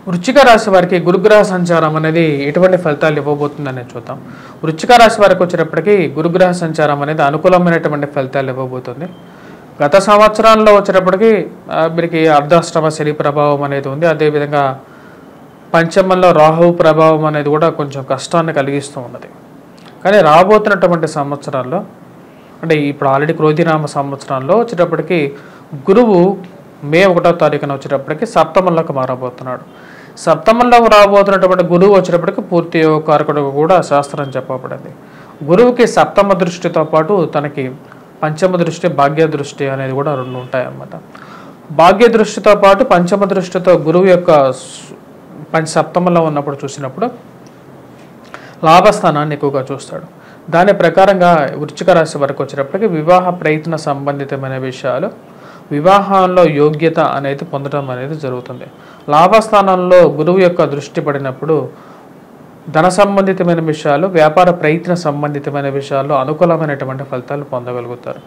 వృశ్చిక రాశి వారికి గురుగ్రహ సంచారం అనేది ఎటువంటి ఫలితాలు ఇవ్వబోతుందని చూద్దాం. వృశ్చిక రాశి వారికి వచ్చేటప్పటికి గురుగ్రహ సంచారం అనేది అనుకూలమైనటువంటి ఫలితాలు ఇవ్వబోతుంది. గత సంవత్సరాల్లో వచ్చేటప్పటికి వీరికి అర్ధాష్టమ శని ప్రభావం అనేది ఉంది. అదేవిధంగా పంచమంలో రాహు ప్రభావం అనేది కూడా కొంచెం కష్టాన్ని కలిగిస్తూ ఉన్నది. కానీ రాబోతున్నటువంటి సంవత్సరాల్లో అంటే ఇప్పుడు ఆల్రెడీ క్రోధినామ సంవత్సరాల్లో వచ్చేటప్పటికి గురువు మే 1వ తారీఖున వచ్చేటప్పటికి సప్తమంలోకి మారబోతున్నాడు. సప్తమంలో రాబోతున్నటువంటి గురువు వచ్చేటప్పటికి పూర్తి యోగకారకుడు కూడా శాస్త్రం చెప్పబడింది. గురువుకి సప్తమ దృష్టితో పాటు తనకి పంచమ దృష్టి, భాగ్య దృష్టి అనేది కూడా రెండు ఉంటాయన్నమాట. భాగ్య దృష్టితో పాటు పంచమ దృష్టితో గురువు యొక్క సప్తమంలో ఉన్నప్పుడు చూసినప్పుడు లాభస్థానాన్ని ఎక్కువగా చూస్తాడు. దాని ప్రకారంగా వృశ్చిక రాశి వరకు వచ్చేటప్పటికి వివాహ ప్రయత్న సంబంధితమైన విషయాలు, వివాహంలో యోగ్యత అనేది పొందడం అనేది జరుగుతుంది. లాభస్థానంలో గురువు యొక్క దృష్టి పడినప్పుడు ధన సంబంధితమైన విషయాలు, వ్యాపార ప్రయత్న సంబంధితమైన విషయాల్లో అనుకూలమైనటువంటి ఫలితాలు పొందగలుగుతారు.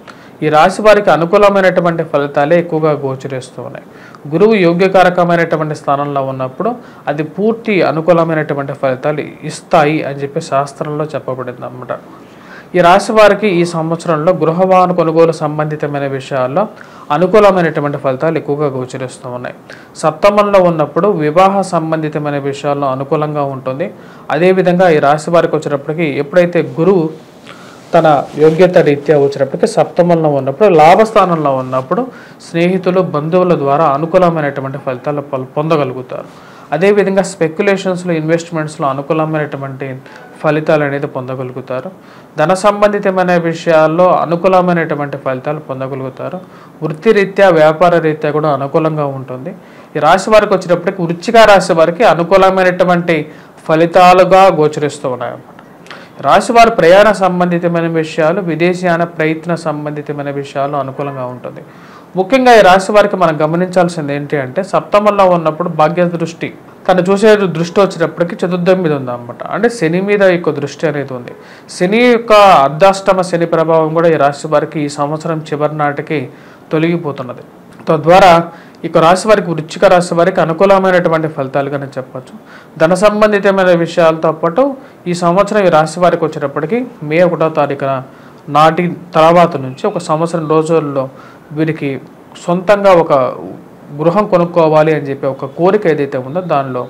ఈ రాశి వారికి అనుకూలమైనటువంటి ఫలితాలే ఎక్కువగా గోచరిస్తూ ఉన్నాయి. గురువు యోగ్యకారకమైనటువంటి స్థానంలో ఉన్నప్పుడు అది పూర్తి అనుకూలమైనటువంటి ఫలితాలు ఇస్తాయి అని చెప్పి శాస్త్రంలో చెప్పబడింది అన్నమాట. ఈ రాశి వారికి ఈ సంవత్సరంలో గృహవాహన కొనుగోలు సంబంధితమైన విషయాల్లో అనుకూలమైనటువంటి ఫలితాలు ఎక్కువగా గోచరిస్తూ ఉన్నాయి. సప్తమంలో ఉన్నప్పుడు వివాహ సంబంధితమైన విషయాల్లో అనుకూలంగా ఉంటుంది. అదేవిధంగా ఈ రాశి వారికి వచ్చేటప్పటికి ఎప్పుడైతే గురువు తన యోగ్యత రీత్యా వచ్చేటప్పటికి సప్తమంలో ఉన్నప్పుడు, లాభస్థానంలో ఉన్నప్పుడు స్నేహితులు, బంధువుల ద్వారా అనుకూలమైనటువంటి ఫలితాలు పొందగలుగుతారు. అదేవిధంగా స్పెక్యులేషన్స్లో, ఇన్వెస్ట్మెంట్స్లో అనుకూలమైనటువంటి ఫలితాలు అనేది పొందగలుగుతారు. ధన సంబంధితమైన విషయాల్లో అనుకూలమైనటువంటి ఫలితాలు పొందగలుగుతారు. వృత్తిరీత్యా, వ్యాపార రీత్యా కూడా అనుకూలంగా ఉంటుంది. ఈ రాశి వారికి వచ్చేటప్పటికి వృశ్చిక రాశి వారికి అనుకూలమైనటువంటి ఫలితాలుగా గోచరిస్తూ ఉన్నాయన్నమాట. రాశివారు ప్రయాణ సంబంధితమైన విషయాలు, విదేశీయాన ప్రయత్న సంబంధితమైన విషయాలు అనుకూలంగా ఉంటుంది. ముఖ్యంగా ఈ రాశి వారికి మనం గమనించాల్సింది ఏంటి అంటే సప్తమంలో ఉన్నప్పుడు భాగ్య దృష్టి తను చూసే దృష్టి వచ్చేటప్పటికి చతుర్థం మీద ఉంది అన్నమాట. అంటే శని మీద యొక్క దృష్టి అనేది ఉంది. శని యొక్క అర్ధాష్టమ శని ప్రభావం కూడా ఈ రాశి వారికి ఈ సంవత్సరం చివరి నాటికి తొలగిపోతున్నది. తద్వారా ఇక రాశి వారికి, వృశ్చిక రాశి వారికి అనుకూలమైనటువంటి ఫలితాలుగానే చెప్పచ్చు. ధన సంబంధితమైన విషయాలతో పాటు ఈ సంవత్సరం ఈ రాశి వారికి వచ్చేటప్పటికి మే 1వ తారీఖున నాటి తర్వాత నుంచి ఒక సంవత్సరం రోజుల్లో వీరికి సొంతంగా ఒక గృహం కొనుక్కోవాలి అని చెప్పి ఒక కోరిక ఏదైతే ఉందో దానిలో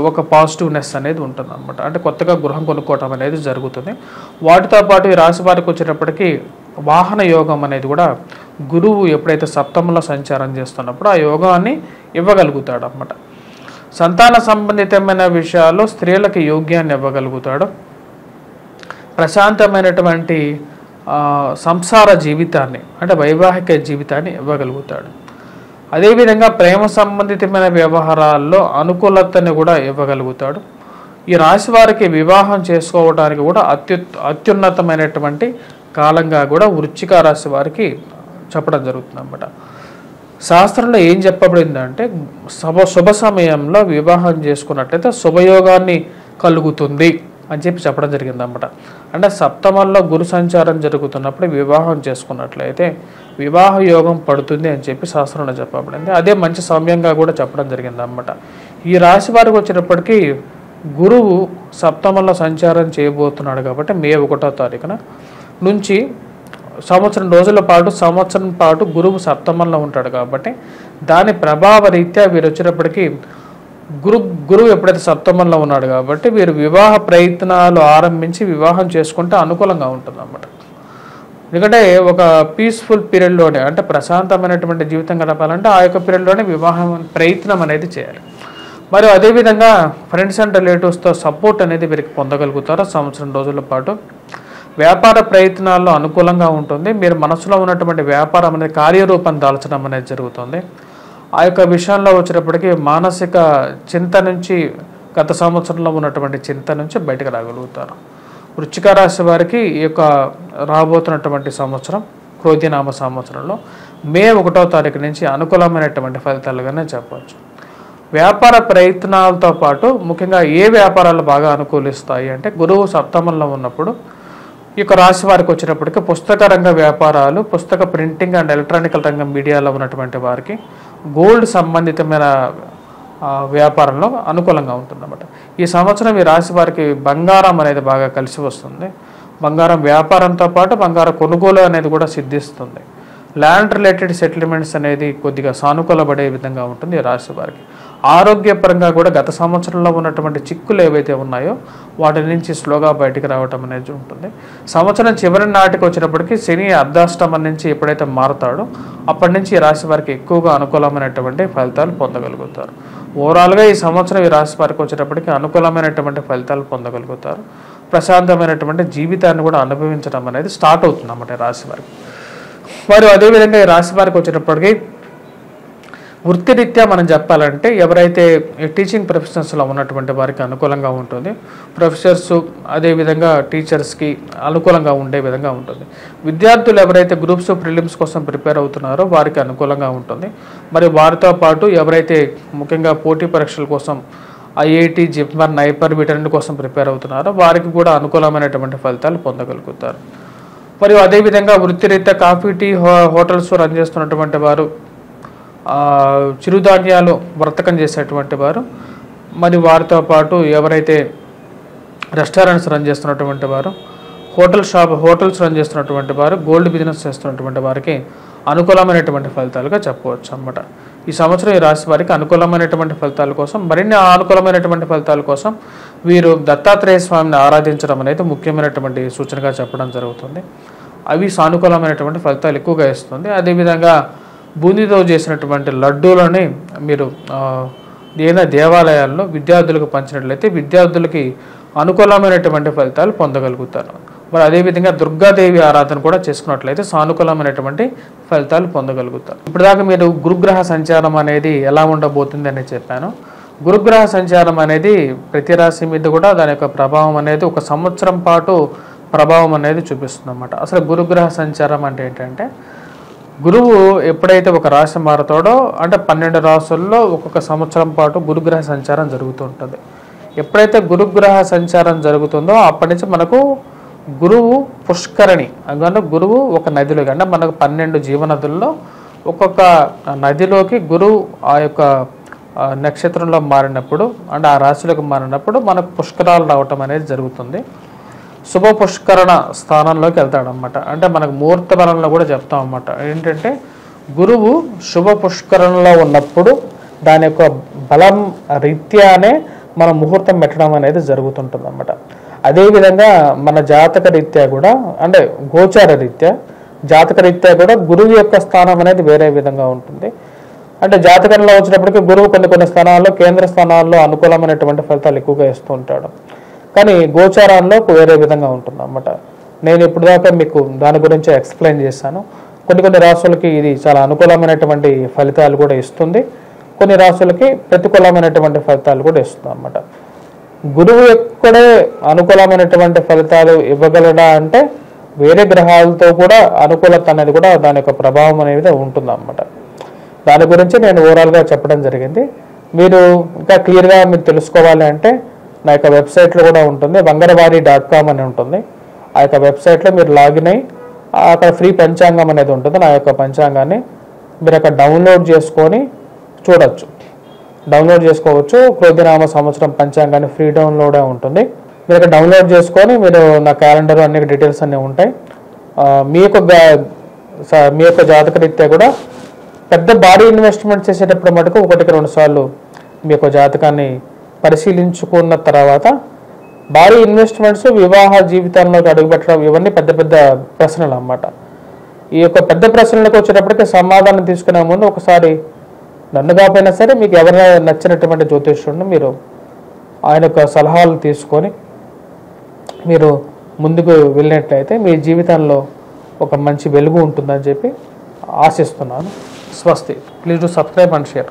ఒక పాజిటివ్నెస్ అనేది ఉంటుంది అన్నమాట. అంటే కొత్తగా గృహం కొనుక్కోవటం అనేది జరుగుతుంది. వాటితో పాటు ఈ రాశి వారికి వచ్చేటప్పటికి వాహన యోగం అనేది కూడా గురువు ఎప్పుడైతే సప్తమంలో సంచారం చేస్తున్నప్పుడు ఆ యోగాన్ని ఇవ్వగలుగుతాడు అన్నమాట. సంతాన సంబంధితమైన విషయాల్లో స్త్రీలకు యోగ్యాన్ని ఇవ్వగలుగుతాడు. ప్రశాంతమైనటువంటి సంసార జీవితాన్ని, అంటే వైవాహిక జీవితాన్ని ఇవ్వగలుగుతాడు. అదేవిధంగా ప్రేమ సంబంధితమైన వ్యవహారాల్లో అనుకూలతని కూడా ఇవ్వగలుగుతాడు. ఈ రాశి వారికి వివాహం చేసుకోవడానికి కూడా అత్యున్నతమైనటువంటి కాలంగా కూడా వృశ్చిక రాశి వారికి చెప్పడం జరుగుతుంది అన్నమాట. శాస్త్రంలో ఏం చెప్పబడిందంటే శుభ సమయంలో వివాహం చేసుకున్నట్లయితే శుభయోగాన్ని కలుగుతుంది అని చెప్పి చెప్పడం జరిగింది అన్నమాట. అంటే సప్తమంలో గురు సంచారం జరుగుతున్నప్పుడు వివాహం చేసుకున్నట్లయితే వివాహ యోగం పడుతుంది అని చెప్పి శాస్త్రంలో చెప్పబడింది. అదే మంచి సమయంగా కూడా చెప్పడం జరిగింది అన్నమాట. ఈ రాశి వారికి వచ్చినప్పటికీ గురువు సప్తమంలో సంచారం చేయబోతున్నాడు కాబట్టి మే 1వ తారీఖున నుంచి సంవత్సరం పాటు గురువు సప్తమంలో ఉంటాడు కాబట్టి దాని ప్రభావ రీత్యా వీరు వచ్చేటప్పటికీ గురువు ఎప్పుడైతే సప్తమంలో ఉన్నాడు కాబట్టి వీరు వివాహ ప్రయత్నాలు ఆరంభించి వివాహం చేసుకుంటే అనుకూలంగా ఉంటుంది అన్నమాట. ఎందుకంటే ఒక పీస్ఫుల్ పీరియడ్లోనే, అంటే ప్రశాంతమైనటువంటి జీవితం గడపాలంటే ఆ యొక్క పీరియడ్లోనే వివాహం ప్రయత్నం అనేది చేయాలి. మరియు అదేవిధంగా ఫ్రెండ్స్ అండ్ రిలేటివ్స్తో సపోర్ట్ అనేది వీరికి పొందగలుగుతారు. సంవత్సరం రోజుల పాటు వ్యాపార ప్రయత్నాల్లో అనుకూలంగా ఉంటుంది. మీరు మనసులో ఉన్నటువంటి వ్యాపారం అనేది కార్యరూపం దాల్చడం అనేది జరుగుతుంది. ఆ యొక్క విషయంలో వచ్చేటప్పటికి మానసిక చింత నుంచి, గత సంవత్సరంలో ఉన్నటువంటి చింత నుంచి బయటకు రాగలుగుతారు. వృశ్చిక రాశి వారికి ఈ యొక్క రాబోతున్నటువంటి సంవత్సరం క్రోధినామ సంవత్సరంలో మే 1వ తారీఖు నుంచి అనుకూలమైనటువంటి ఫలితాలుగానే చెప్పవచ్చు. వ్యాపార ప్రయత్నాలతో పాటు ముఖ్యంగా ఏ వ్యాపారాలు బాగా అనుకూలిస్తాయి అంటే గురువు సప్తమంలో ఉన్నప్పుడు ఈ యొక్క రాశి వారికి వచ్చేటప్పటికి పుస్తక రంగ వ్యాపారాలు, పుస్తక ప్రింటింగ్ అండ్ ఎలక్ట్రానికల్ రంగం మీడియాలో ఉన్నటువంటి వారికి, గోల్డ్ సంబంధితమైన వ్యాపారంలో అనుకూలంగా ఉంటుందన్నమాట. ఈ సంవత్సరం ఈ రాశి వారికి బంగారం అనేది బాగా కలిసి వస్తుంది. బంగారం వ్యాపారంతో పాటు బంగార కొనుగోలు అనేది కూడా సిద్ధిస్తుంది. ల్యాండ్ రిలేటెడ్ సెటిల్మెంట్స్ అనేది కొద్దిగా సానుకూలపడే విధంగా ఉంటుంది ఈ రాశి వారికి. ఆరోగ్యపరంగా కూడా గత సంవత్సరంలో ఉన్నటువంటి చిక్కులు ఏవైతే ఉన్నాయో వాటి నుంచి స్లోగా బయటికి రావటం అనేది ఉంటుంది. సంవత్సరం చివరి నాటికి వచ్చినప్పటికీ శని అర్ధాష్టమం నుంచి ఎప్పుడైతే మారుతాడో అప్పటి నుంచి ఈ రాశి వారికి ఎక్కువగా అనుకూలమైనటువంటి ఫలితాలు పొందగలుగుతారు. ఓవరాల్గా ఈ సంవత్సరం ఈ రాశి వారికి వచ్చేటప్పటికి అనుకూలమైనటువంటి ఫలితాలు పొందగలుగుతారు. ప్రశాంతమైనటువంటి జీవితాన్ని కూడా అనుభవించడం అనేది స్టార్ట్ అవుతుంది అన్నమాట ఈ రాశి వారికి. మరి అదేవిధంగా ఈ రాశి వారికి వచ్చేటప్పటికి వృత్తిరీత్యా మనం చెప్పాలంటే ఎవరైతే టీచింగ్ ప్రొఫెషన్స్లో ఉన్నటువంటి వారికి అనుకూలంగా ఉంటుంది. ప్రొఫెసర్స్ అదేవిధంగా టీచర్స్కి అనుకూలంగా ఉండే విధంగా ఉంటుంది. విద్యార్థులు ఎవరైతే గ్రూప్స్ ప్రిలిమ్స్ కోసం ప్రిపేర్ అవుతున్నారో వారికి అనుకూలంగా ఉంటుంది. మరి వారితో పాటు ఎవరైతే ముఖ్యంగా పోటీ పరీక్షల కోసం ఐఐటి, జిప్మర్, నైపర్ వీటన్నిటి కోసం ప్రిపేర్ అవుతున్నారో వారికి కూడా అనుకూలమైనటువంటి ఫలితాలు పొందగలుగుతారు. మరియు అదేవిధంగా వృత్తిరీత్యా కాఫీ, టీ, హోటల్స్ రన్ చేస్తున్నటువంటి వారు, చిరుధాన్యాలు వర్తకం చేసేటువంటి వారు, మరి వారితో పాటు ఎవరైతే రెస్టారెంట్స్ రన్ చేస్తున్నటువంటి వారు, హోటల్స్ రన్ చేస్తున్నటువంటి వారు, గోల్డ్ బిజినెస్ చేస్తున్నటువంటి వారికి అనుకూలమైనటువంటి ఫలితాలుగా చెప్పవచ్చు అన్నమాట. ఈ సంవత్సరం ఈ రాశి వారికి అనుకూలమైనటువంటి ఫలితాల కోసం, మరిన్ని అనుకూలమైనటువంటి ఫలితాల కోసం వీరు దత్తాత్రేయ స్వామిని ఆరాధించడం అనేది ముఖ్యమైనటువంటి సూచనగా చెప్పడం జరుగుతుంది. అవి సానుకూలమైనటువంటి ఫలితాలు ఎక్కువగా ఇస్తుంది. అదేవిధంగా బూందీతో చేసినటువంటి లడ్డూలని మీరు ఏదైనా దేవాలయాల్లో విద్యార్థులకు పంచినట్లయితే విద్యార్థులకి అనుకూలమైనటువంటి ఫలితాలు పొందగలుగుతారు. మరి అదేవిధంగా దుర్గాదేవి ఆరాధన కూడా చేసుకున్నట్లయితే సానుకూలమైనటువంటి ఫలితాలు పొందగలుగుతారు. ఇప్పటిదాకా మీరు గురుగ్రహ సంచారం అనేది ఎలా ఉండబోతుంది అని చెప్పాను. గురుగ్రహ సంచారం అనేది ప్రతి రాశి మీద కూడా దాని యొక్క ప్రభావం అనేది ఒక సంవత్సరం పాటు ప్రభావం అనేది చూపిస్తుంది అన్నమాట. అసలు గురుగ్రహ సంచారం అంటే ఏంటంటే గురువు ఎప్పుడైతే ఒక రాశి మారుతాడో అంటే 12 రాశుల్లో ఒక్కొక్క సంవత్సరం పాటు గురుగ్రహ సంచారం జరుగుతూ ఉంటుంది. ఎప్పుడైతే గురుగ్రహ సంచారం జరుగుతుందో అప్పటి నుంచి మనకు గురువు పుష్కరణి అంటే గురువు ఒక నదిలోకి అంటే మనకు 12 జీవనదుల్లో ఒక్కొక్క నదిలోకి గురువు ఆ యొక్క నక్షత్రంలో మారినప్పుడు అంటే ఆ రాశిలోకి మారినప్పుడు మనకు పుష్కరాలు రావటం అనేది జరుగుతుంది. శుభ పుష్కరణ స్థానంలోకి వెళ్తాడనమాట. అంటే మనకు ముహూర్త బలంలో కూడా చెప్తాం అన్నమాట. ఏంటంటే గురువు శుభ పుష్కరణలో ఉన్నప్పుడు దాని యొక్క బలం రీత్యానే మన ముహూర్తం పెట్టడం అనేది జరుగుతుంటుంది అన్నమాట. అదేవిధంగా మన జాతక రీత్యా కూడా అంటే గోచార రీత్యా జాతక రీత్యా కూడా గురువు యొక్క స్థానం అనేది వేరే విధంగా ఉంటుంది. అంటే జాతకంలో వచ్చినప్పటికీ గురువు కొన్ని స్థానాల్లో కేంద్ర స్థానాల్లో అనుకూలమైనటువంటి ఫలితాలు ఎక్కువగా ఇస్తూ ఉంటాడు. కానీ గోచారాల్లో వేరే విధంగా ఉంటుంది అన్నమాట. నేను ఇప్పుడు దాకా మీకు దాని గురించి ఎక్స్ప్లెయిన్ చేశాను. కొన్ని రాశులకి ఇది చాలా అనుకూలమైనటువంటి ఫలితాలు కూడా ఇస్తుంది, కొన్ని రాశులకి ప్రతికూలమైనటువంటి ఫలితాలు కూడా ఇస్తుంది అన్నమాట. గురువు ఎక్కడే అనుకూలమైనటువంటి ఫలితాలు ఇవ్వగలడా అంటే వేరే గ్రహాలతో కూడా అనుకూలత అనేది కూడా దాని యొక్క ప్రభావం అనేది ఉంటుంది అన్నమాట. దాని గురించి నేను ఓవరాల్గా చెప్పడం జరిగింది. మీరు ఇంకా క్లియర్గా మీరు తెలుసుకోవాలి అంటే నా యొక్క వెబ్సైట్లో కూడా ఉంటుంది, vangarvari.com అని ఉంటుంది. ఆ యొక్క వెబ్సైట్లో మీరు లాగిన్ అయ్యి అక్కడ ఫ్రీ పంచాంగం అనేది ఉంటుంది. నా యొక్క పంచాంగాన్ని మీరు అక్కడ డౌన్లోడ్ చేసుకొని చూడొచ్చు, డౌన్లోడ్ చేసుకోవచ్చు. క్రోధినామ సంవత్సరం పంచాంగాన్ని ఫ్రీ డౌన్లోడే ఉంటుంది. మీరు అక్కడ డౌన్లోడ్ చేసుకొని మీరు నా క్యాలెండర్ అన్ని డీటెయిల్స్ అన్నీ ఉంటాయి. మీ యొక్క జాతక రీత్యా కూడా పెద్ద భారీ ఇన్వెస్ట్మెంట్ చేసేటప్పుడు మటుకు 1-2 సార్లు మీ యొక్క జాతకాన్ని పరిశీలించుకున్న తర్వాత భారీ ఇన్వెస్ట్మెంట్స్ వివాహ జీవితంలోకి అడుగుపెట్టడం ఇవన్నీ పెద్ద ప్రశ్నలు అన్నమాట. ఈ యొక్క పెద్ద ప్రశ్నలకు వచ్చేటప్పటికి సమాధానం తీసుకునే ముందు ఒకసారి నన్ను కాకపోయినా సరే మీకు ఎవరైనా నచ్చినటువంటి జ్యోతిష్యుడిని మీరు ఆయన యొక్క సలహాలు తీసుకొని మీరు ముందుకు వెళ్ళినట్లయితే మీ జీవితంలో ఒక మంచి వెలుగు ఉంటుందని చెప్పి ఆశిస్తున్నాను. స్వస్తి. Please do subscribe and share.